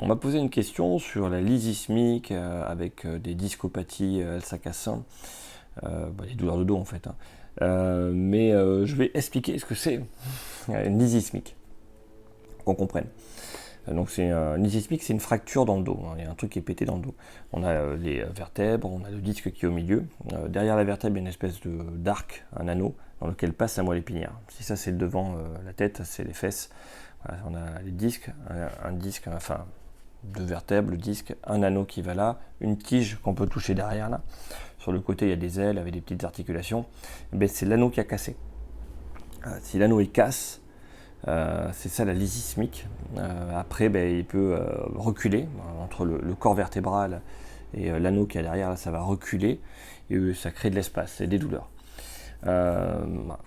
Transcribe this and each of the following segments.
On m'a posé une question sur la lysismique avec des discopathies L5-A5, des douleurs de dos en fait, hein. Mais je vais expliquer ce que c'est une lysismique, qu'on comprenne. Donc c'est une lysismique, c'est une fracture dans le dos, hein. Il y a un truc qui est pété dans le dos. On a les vertèbres, on a le disque qui est au milieu. Derrière la vertèbre, il y a une espèce d'arc, un anneau, dans lequel passe la moelle épinière. Si ça c'est devant la tête, c'est les fesses. Voilà, on a les disques, un disque, enfin deux vertèbres, le disque, un anneau qui va là, une tige qu'on peut toucher derrière là. Sur le côté, il y a des ailes avec des petites articulations. Ben, c'est l'anneau qui a cassé. Si l'anneau il casse, c'est ça la lysismique. Après, ben, il peut reculer entre le corps vertébral et l'anneau qui est derrière. Là, ça va reculer et ça crée de l'espace et des douleurs.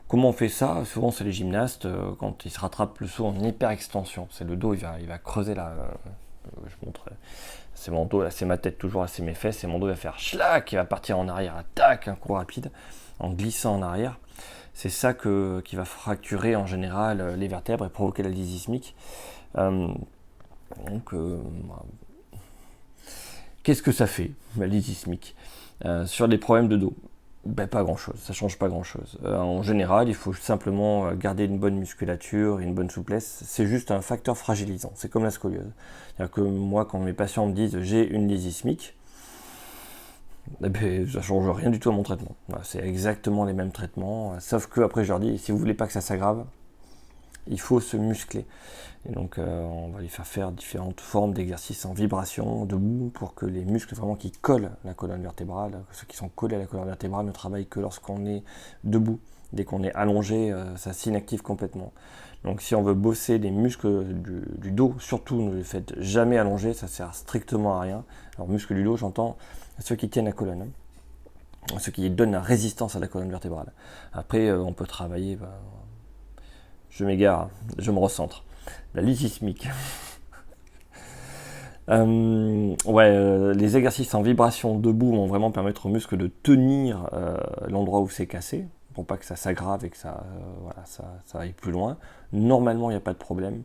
Comment on fait ça? Souvent, c'est les gymnastes quand ils se rattrapent le saut en hyperextension. C'est le dos, il va creuser là. Je montre. C'est mon dos, là, c'est ma tête toujours, là, c'est mes fesses, et mon dos va faire schlac, il va partir en arrière, là, tac, un coup rapide, en glissant en arrière. C'est ça qui va fracturer en général les vertèbres et provoquer la lysismique. Euh, donc, qu'est-ce que ça fait, la lysismique sur des problèmes de dos? Ben, pas grand chose, ça change pas grand chose. En général, il faut simplement garder une bonne musculature et une bonne souplesse. C'est juste un facteur fragilisant, c'est comme la scoliose. C'est-à-dire que moi, quand mes patients me disent j'ai une lysismique, eh ben, ça change rien du tout à mon traitement. Voilà, c'est exactement les mêmes traitements, sauf que après je leur dis si vous voulez pas que ça s'aggrave, il faut se muscler. Et donc on va les faire différentes formes d'exercices en vibration, debout, pour que les muscles vraiment qui collent la colonne vertébrale, ceux qui sont collés à la colonne vertébrale ne travaillent que lorsqu'on est debout. Dès qu'on est allongé, ça s'inactive complètement. Donc si on veut bosser les muscles du dos, surtout ne les faites jamais allonger, ça sert strictement à rien. Alors muscles du dos, j'entends ceux qui tiennent la colonne, hein, ceux qui donnent la résistance à la colonne vertébrale. Après, on peut travailler, je m'égare, je me recentre. La lysismique. Les exercices en vibration debout vont vraiment permettre aux muscles de tenir l'endroit où c'est cassé, pour pas que ça s'aggrave et que ça aille plus loin. Normalement, il n'y a pas de problème.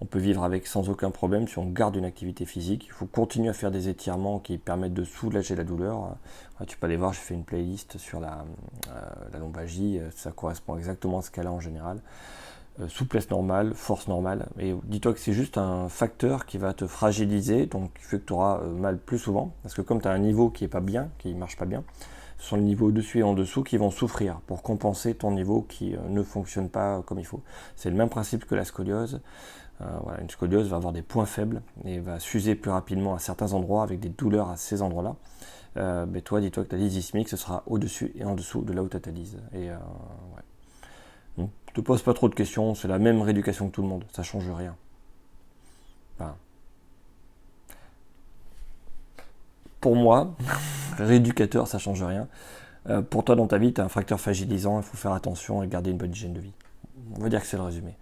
On peut vivre avec sans aucun problème si on garde une activité physique. Il faut continuer à faire des étirements qui permettent de soulager la douleur. Tu peux aller voir, j'ai fait une playlist sur la lombalgie. Ça correspond exactement à ce cas-là en général. Souplesse normale, force normale. Et dis-toi que c'est juste un facteur qui va te fragiliser, donc qui fait que tu auras mal plus souvent. Parce que comme tu as un niveau qui est pas bien, qui marche pas bien, ce sont les niveaux au-dessus et en dessous qui vont souffrir pour compenser ton niveau qui ne fonctionne pas comme il faut. C'est le même principe que la scoliose. Une scoliose va avoir des points faibles et va s'user plus rapidement à certains endroits avec des douleurs à ces endroits-là. Mais toi, dis-toi que ta lysismique, ce sera au-dessus et en dessous de là où tu as ta lyse. Donc, ne te pose pas trop de questions, c'est la même rééducation que tout le monde, ça change rien. Enfin, pour moi, rééducateur, ça change rien. Pour toi, dans ta vie, tu as un facteur fragilisant, il faut faire attention et garder une bonne hygiène de vie. On va dire que c'est le résumé.